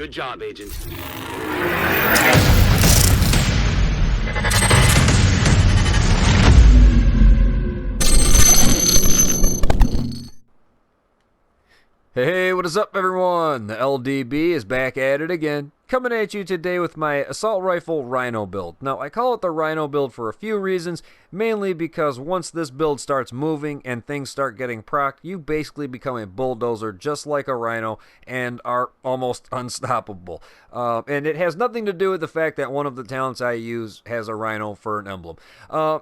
Good job, Agent. Hey, what is up everyone? The LDB is back at it again, coming at you today with my assault rifle Rhino build. Now, I call it the Rhino build for a few reasons, mainly because once this build starts moving and things start getting procced, you basically become a bulldozer just like a Rhino and are almost unstoppable. And it has nothing to do with the fact that one of the talents I use has a Rhino for an emblem.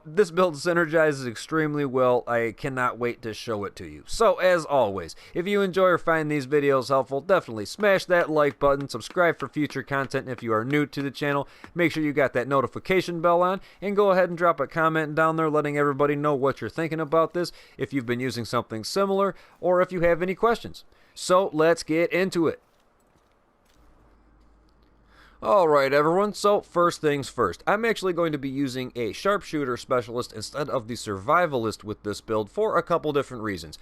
This build synergizes extremely well. I cannot wait to show it to you. So, as always, if you enjoy or find these videos helpful, definitely smash that like button, subscribe for future content if you are new to the channel, make sure you got that notification bell on, and go ahead and drop a comment down there letting everybody know what you're thinking about this, if you've been using something similar, or if you have any questions. So let's get into it. Alright everyone, so first things first, I'm actually going to be using a sharpshooter specialist instead of the survivalist with this build for a couple different reasons.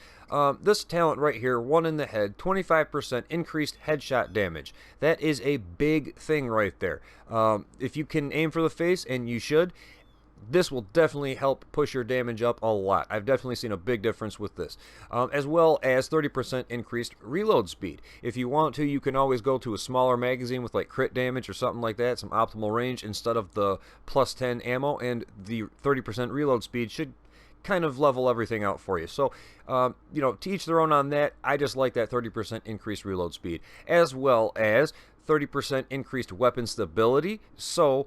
This talent right here, 1 in the head, 25% increased headshot damage. That is a big thing right there. If you can aim for the face, and you should, this will definitely help push your damage up a lot. I've definitely seen a big difference with this. As well as 30% increased reload speed. If you want to, you can always go to a smaller magazine with like crit damage or something like that, some optimal range instead of the plus 10 ammo, and the 30% reload speed should kind of level everything out for you. So, you know, to each their own on that. I just like that 30% increased reload speed. As well as 30% increased weapon stability, so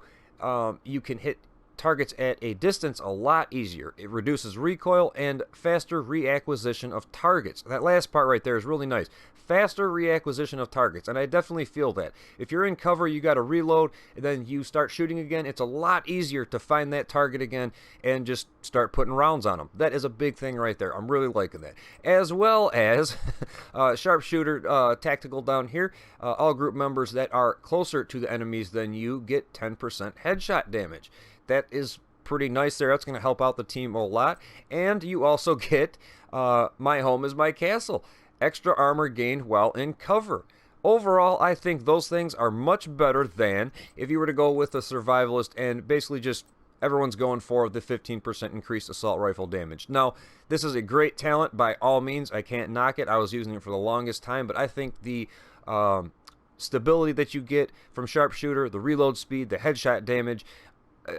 you can hit targets at a distance a lot easier. It reduces recoil and faster reacquisition of targets. That last part right there is really nice. Faster reacquisition of targets, and I definitely feel that. If you're in cover, you got to reload, and then you start shooting again, it's a lot easier to find that target again and just start putting rounds on them. That is a big thing right there. I'm really liking that. As well as sharpshooter tactical down here, all group members that are closer to the enemies than you get 10% headshot damage. That is pretty nice there. That's going to help out the team a lot. And you also get my home is my castle. Extra armor gained while in cover. Overall, I think those things are much better than if you were to go with a survivalist and basically just everyone's going for the 15% increased assault rifle damage. Now, this is a great talent by all means. I can't knock it. I was using it for the longest time, but I think the stability that you get from sharpshooter, the reload speed, the headshot damage,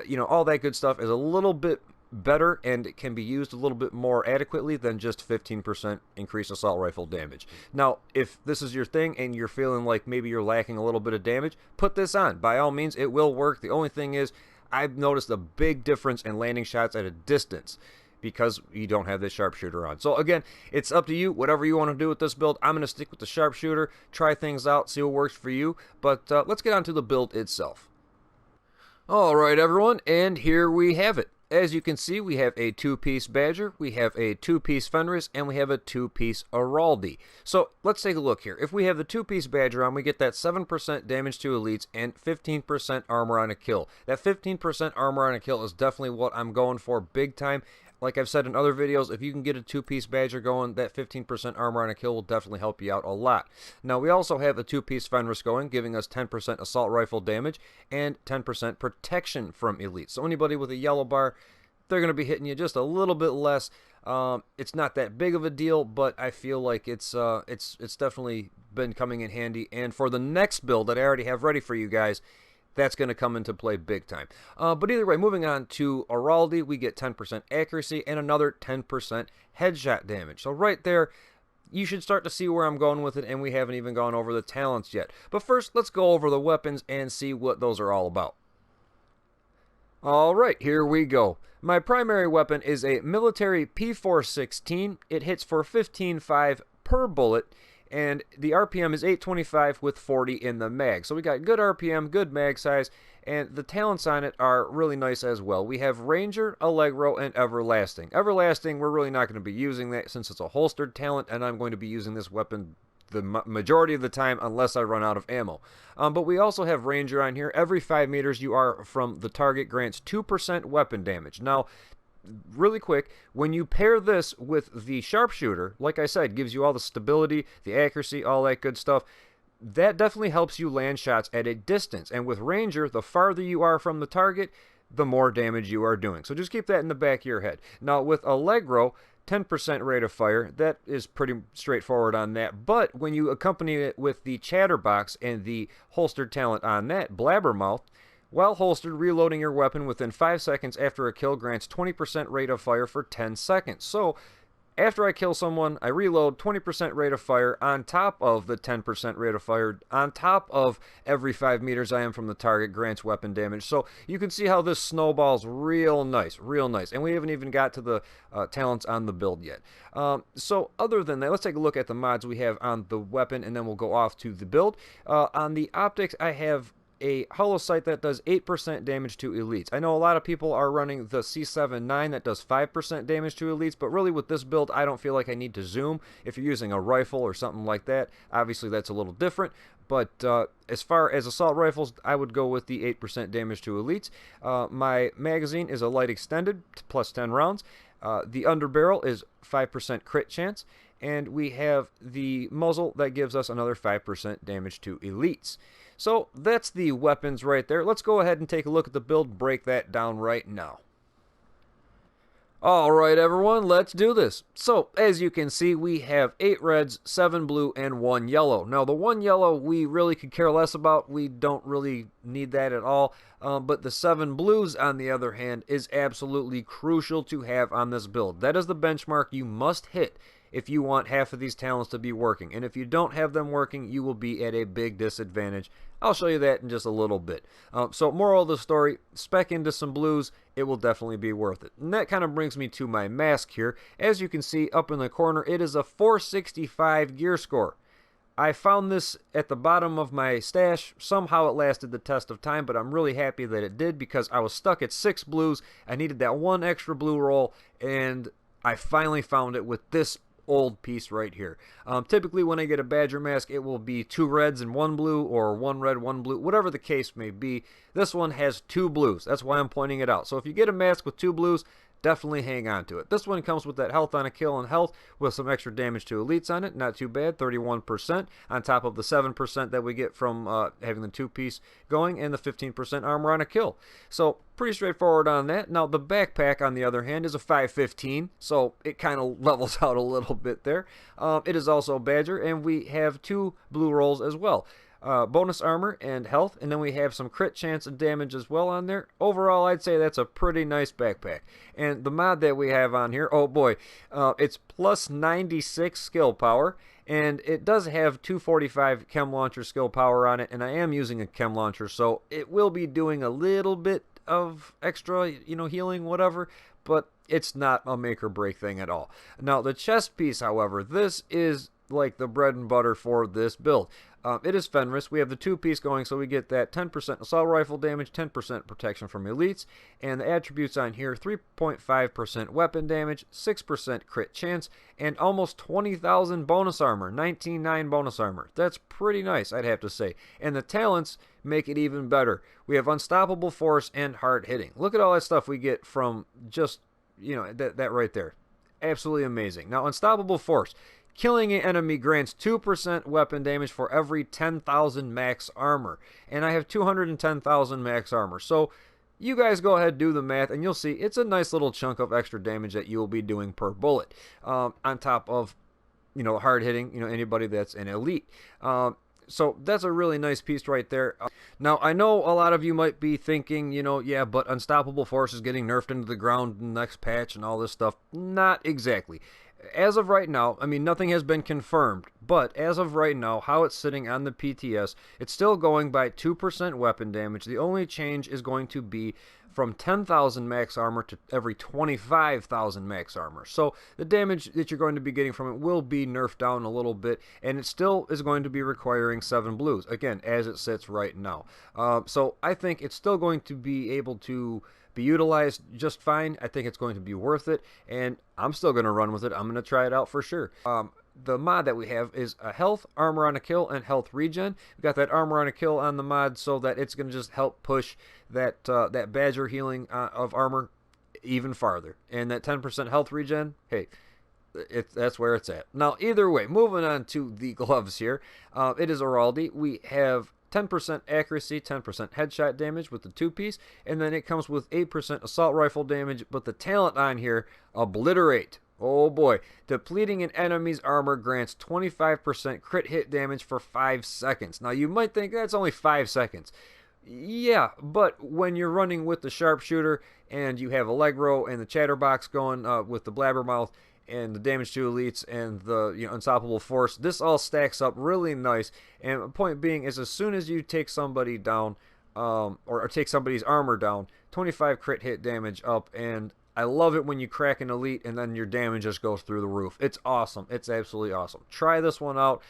you know, all that good stuff is a little bit better, and it can be used a little bit more adequately than just 15% increased assault rifle damage. Now, if this is your thing and you're feeling like maybe you're lacking a little bit of damage, put this on. By all means, it will work. The only thing is, I've noticed a big difference in landing shots at a distance because you don't have this sharpshooter on. So again, it's up to you, whatever you want to do with this build. I'm going to stick with the sharpshooter, try things out, see what works for you, but let's get on to the build itself. Alright everyone, and here we have it. As you can see, we have a 2-piece Badger, we have a 2-piece Fenris, and we have a 2-piece Araldi. So let's take a look here. If we have the 2-piece Badger on, we get that 7% damage to elites and 15% armor on a kill. That 15% armor on a kill is definitely what I'm going for big time. Like I've said in other videos, if you can get a 2-piece Badger going, that 15% armor on a kill will definitely help you out a lot. Now, we also have a 2-piece Fenris going, giving us 10% assault rifle damage and 10% protection from elites. So anybody with a yellow bar, they're going to be hitting you just a little bit less. It's not that big of a deal, but I feel like it's definitely been coming in handy. And for the next build that I already have ready for you guys, that's going to come into play big time. But either way, moving on to Araldi, we get 10% accuracy and another 10% headshot damage. So right there, you should start to see where I'm going with it, and we haven't even gone over the talents yet. But first, let's go over the weapons and see what those are all about. Alright, here we go. My primary weapon is a military P416. It hits for 15.5 per bullet, and the RPM is 825 with 40 in the mag. So we got good RPM, good mag size, and the talents on it are really nice as well. We have Ranger, Allegro, and Everlasting. Everlasting, we're really not going to be using that since it's a holstered talent, and I'm going to be using this weapon the majority of the time unless I run out of ammo. But we also have Ranger on here. Every 5 meters you are from the target grants 2% weapon damage. Now, really quick, when you pair this with the sharpshooter, like I said, gives you all the stability, the accuracy, all that good stuff. that definitely helps you land shots at a distance. And with Ranger, the farther you are from the target, the more damage you are doing. So just keep that in the back of your head. Now with Allegro, 10% rate of fire, that is pretty straightforward on that. But when you accompany it with the Chatterbox and the holstered talent on that, Blabbermouth, while holstered, reloading your weapon within 5 seconds after a kill grants 20% rate of fire for 10 seconds. So after I kill someone, I reload 20% rate of fire on top of the 10% rate of fire, on top of every 5 meters I am from the target grants weapon damage. So you can see how this snowballs real nice, real nice. And we haven't even got to the talents on the build yet. So other than that, let's take a look at the mods we have on the weapon, and then we'll go off to the build. On the optics, I have a hollow sight that does 8% damage to elites. I know a lot of people are running the C7-9 that does 5% damage to elites, but really with this build, I don't feel like I need to zoom. If you're using a rifle or something like that, obviously that's a little different. But as far as assault rifles, I would go with the 8% damage to elites. My magazine is a light extended, plus 10 rounds. The underbarrel is 5% crit chance. And we have the muzzle that gives us another 5% damage to elites. So that's the weapons right there. Let's go ahead and take a look at the build, break that down right now. Alright everyone, let's do this. So, as you can see, we have 8 reds, 7 blue, and 1 yellow. Now, the 1 yellow we really could care less about. We don't really need that at all. But the 7 blues, on the other hand, is absolutely crucial to have on this build. That is the benchmark you must hit if you want half of these talents to be working. And if you don't have them working, you will be at a big disadvantage. I'll show you that in just a little bit. So moral of the story, spec into some blues, it will definitely be worth it. And that kind of brings me to my mask here. As you can see up in the corner, it is a 465 gear score. I found this at the bottom of my stash. Somehow it lasted the test of time, but I'm really happy that it did because I was stuck at 6 blues. I needed that 1 extra blue roll, and I finally found it with this old piece right here. Typically when I get a Badger mask, it will be 2 reds and 1 blue, or 1 red, 1 blue, whatever the case may be. This one has 2 blues. That's why I'm pointing it out. So if you get a mask with 2 blues, definitely hang on to it. This one comes with that health on a kill and health with some extra damage to elites on it. Not too bad, 31% on top of the 7% that we get from having the 2-piece going, and the 15% armor on a kill. So pretty straightforward on that. Now the backpack, on the other hand, is a 515, so it kind of levels out a little bit there. It is also Badger, and we have 2 blue rolls as well. Bonus armor and health, and then we have some crit chance and damage as well on there. Overall, I'd say that's a pretty nice backpack. And the mod that we have on here, oh boy, it's plus 96 skill power, and it does have 245 chem launcher skill power on it, and I am using a chem launcher, so it will be doing a little bit of extra, healing, whatever, but it's not a make or break thing at all. Now, the chest piece, however, this is like the bread and butter for this build. It is Fenris. We have the 2-piece going, so we get that 10% assault rifle damage, 10% protection from elites, and the attributes on here, 3.5% weapon damage, 6% crit chance, and almost 20,000 bonus armor, 19.9 bonus armor. That's pretty nice, I'd have to say. And the talents make it even better. We have unstoppable force and hard hitting. Look at all that stuff we get from just, that right there. Absolutely amazing. Now, unstoppable force. Killing an enemy grants 2% weapon damage for every 10,000 max armor. And I have 210,000 max armor. So you guys go ahead, do the math, and you'll see it's a nice little chunk of extra damage that you will be doing per bullet. On top of, hard hitting, anybody that's an elite. So that's a really nice piece right there. Now, I know a lot of you might be thinking, yeah, but Unstoppable Force is getting nerfed into the ground in the next patch and all this stuff. Not exactly. As of right now, I mean, nothing has been confirmed, but as of right now, how it's sitting on the PTS, it's still going by 2% weapon damage. The only change is going to be from 10,000 max armor to every 25,000 max armor. So the damage that you're going to be getting from it will be nerfed down a little bit, and it still is going to be requiring 7 blues, again, as it sits right now. So I think it's still going to be able to be utilized just fine. I think it's going to be worth it, and I'm still going to run with it. I'm going to try it out for sure. The mod that we have is a health, armor on a kill, and health regen. We've got that armor on a kill on the mod so that it's going to just help push that that Badger healing of armor even farther. And that 10% health regen, hey, that's where it's at. Now, either way, moving on to the gloves here. It is Araldi. We have 10% accuracy, 10% headshot damage with the two-piece, and then it comes with 8% assault rifle damage, but the talent on here, Obliterate. Oh boy. Depleting an enemy's armor grants 25% crit hit damage for 5 seconds. Now, you might think that's only 5 seconds. Yeah, but when you're running with the sharpshooter and you have Allegro and the chatterbox going with the blabbermouth and the damage to elites and the unstoppable force, this all stacks up really nice. And the point being is, as soon as you take somebody down, or take somebody's armor down, 25 crit hit damage up, and I love it when you crack an elite and then your damage just goes through the roof. It's awesome. It's absolutely awesome. Try this one out.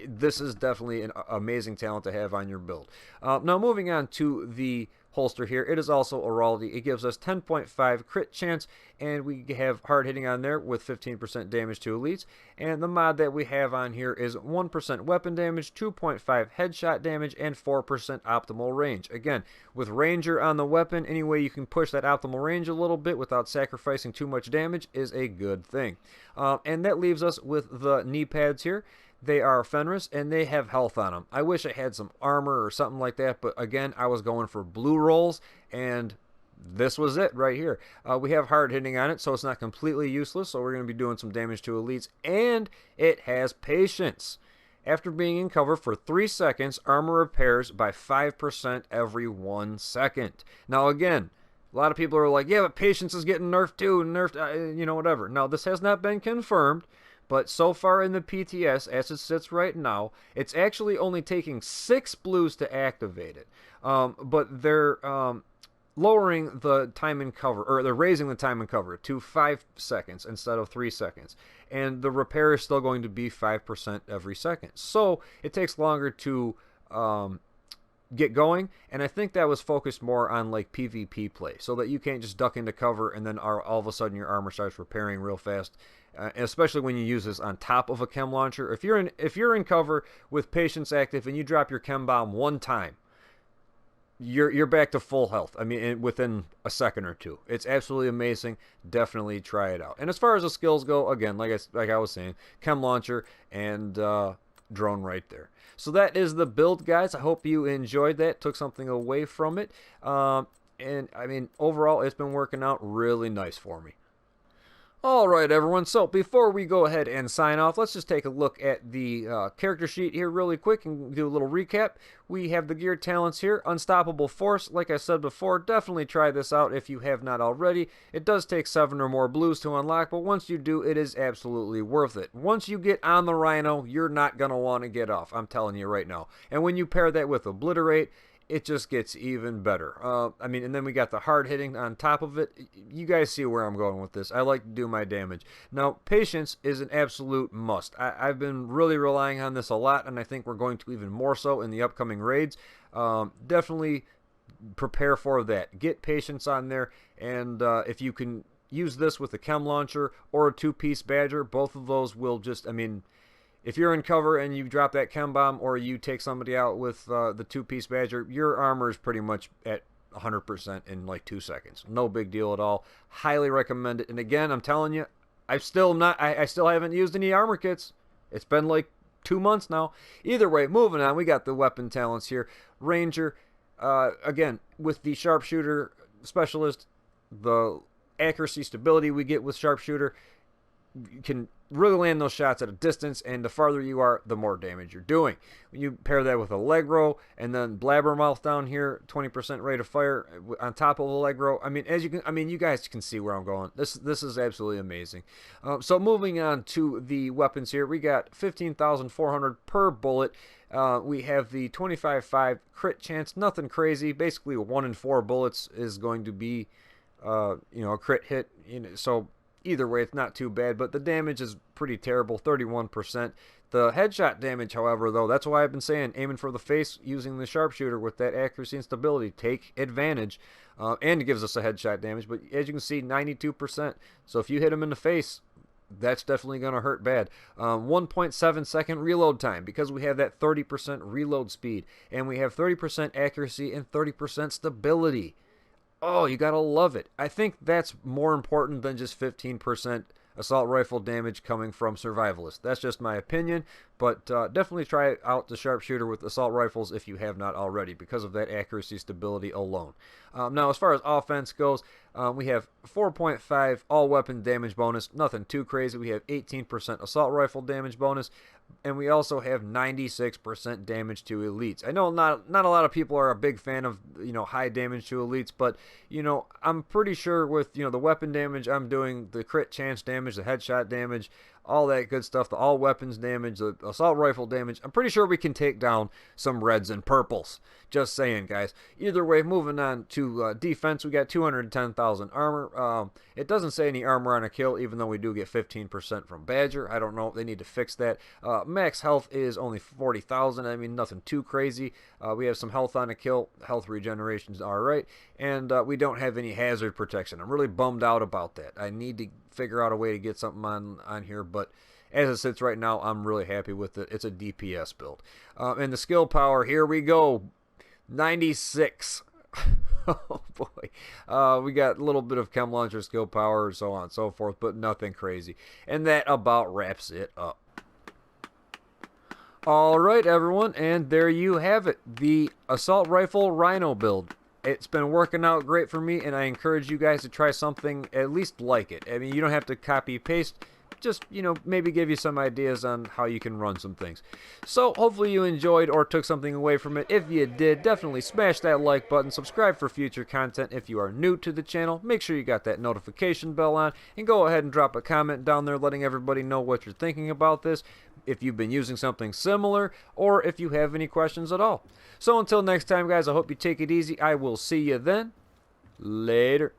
This is definitely an amazing talent to have on your build. Now, moving on to the holster here, it is also Araldi. It gives us 10.5 crit chance, and we have hard hitting on there with 15% damage to elites. And the mod that we have on here is 1% weapon damage, 2.5 headshot damage, and 4% optimal range. Again, with Ranger on the weapon, any way you can push that optimal range a little bit without sacrificing too much damage is a good thing. And that leaves us with the knee pads here. They are Fenris, and they have health on them. I wish I had some armor or something like that, but again, I was going for blue rolls, and this was it right here. We have hard hitting on it, so it's not completely useless, so we're going to be doing some damage to elites, and it has patience. After being in cover for 3 seconds, armor repairs by 5% every 1 second. Now again, a lot of people are like, yeah, but patience is getting nerfed too, nerfed, whatever. Now, this has not been confirmed. But so far in the PTS, as it sits right now, it's actually only taking 6 blues to activate it. But they're lowering the time in cover, or they're raising the time in cover to 5 seconds instead of 3 seconds. And the repair is still going to be 5% every second. So it takes longer to get going, and I think that was focused more on like PvP play, so that you can't just duck into cover and then all of a sudden your armor starts repairing real fast. Especially when you use this on top of a chem launcher. If you're in cover with patience active and you drop your chem bomb one time, you're back to full health. I mean, within a second or two. It's absolutely amazing. Definitely try it out. And as far as the skills go, again, like I was saying, chem launcher and drone right there. So that is the build, guys. I hope you enjoyed that. Took something away from it. And I mean, overall, it's been working out really nice for me. Alright everyone, so before we go ahead and sign off, let's just take a look at the character sheet here really quick and do a little recap. We have the gear talents here. Unstoppable Force, like I said before, definitely try this out if you have not already. It does take 7 or more blues to unlock, but once you do, it is absolutely worth it. Once you get on the Rhino, you're not going to want to get off, I'm telling you right now. And when you pair that with Obliterate, it just gets even better. I mean, and then we got the hard hitting on top of it. You guys see where I'm going with this. I like to do my damage. Now, patience is an absolute must. I've been really relying on this a lot, and I think we're going to even more so in the upcoming raids. Definitely prepare for that. Get patience on there, and if you can use this with a chem launcher or a two-piece badger, both of those will just, I mean, if you're in cover and you drop that chem bomb or you take somebody out with the two-piece badger, your armor is pretty much at 100% in like 2 seconds. No big deal at all. Highly recommend it. And again, I'm telling you, I still haven't used any armor kits. It's been like 2 months now. Either way, moving on, we got the weapon talents here. Ranger, again, with the sharpshooter specialist, the accuracy stability we get with sharpshooter, you can really land those shots at a distance, and the farther you are, the more damage you're doing. When you pair that with Allegro and then Blabbermouth down here, 20% rate of fire on top of Allegro. I mean, you guys can see where I'm going. This is absolutely amazing. So moving on to the weapons here, we got 15,400 per bullet. We have the 25.5 crit chance. Nothing crazy. Basically, 1 in 4 bullets is going to be, a crit hit. So either way, it's not too bad, but the damage is pretty terrible, 31%. The headshot damage, however, though, that's why I've been saying, aiming for the face using the sharpshooter with that accuracy and stability. Take advantage. And it gives us a headshot damage, but as you can see, 92%. So if you hit him in the face, that's definitely going to hurt bad. 1.7 second reload time, because we have that 30% reload speed, and we have 30% accuracy and 30% stability. Oh, you gotta love it. I think that's more important than just 15% assault rifle damage coming from survivalists. That's just my opinion, but definitely try out the sharpshooter with assault rifles if you have not already, because of that accuracy stability alone. Now, as far as offense goes, we have 4.5 all weapon damage bonus, nothing too crazy. We have 18% assault rifle damage bonus, and we also have 96% damage to elites. I know not a lot of people are a big fan of, high damage to elites, but I'm pretty sure with the weapon damage I'm doing, the crit chance damage, the headshot damage, all that good stuff, the all weapons damage, the assault rifle damage, I'm pretty sure we can take down some reds and purples. Just saying, guys. Either way, moving on to defense, we got 210,000 armor. It doesn't say any armor on a kill, even though we do get 15% from Badger. I don't know if they need to fix that. Max health is only 40,000. I mean, nothing too crazy. We have some health on a kill. Health regeneration is alright. And we don't have any hazard protection. I'm really bummed out about that. I need to figure out a way to get something on here, but as it sits right now, I'm really happy with it. It's a DPS build. And the skill power, here we go. 96. Oh boy. We got a little bit of chem launcher skill power, so on and so forth, but nothing crazy. And that about wraps it up. Alright, everyone, and there you have it. The assault rifle Rhino build. It's been working out great for me, and I encourage you guys to try something at least like it. I mean, you don't have to copy paste. Just, maybe give you some ideas on how you can run some things. So, hopefully you enjoyed or took something away from it. If you did, definitely smash that like button. Subscribe for future content. If you are new to the channel, make sure you got that notification bell on. And go ahead and drop a comment down there letting everybody know what you're thinking about this. If you've been using something similar, or if you have any questions at all. So, until next time, guys, I hope you take it easy. I will see you then. Later.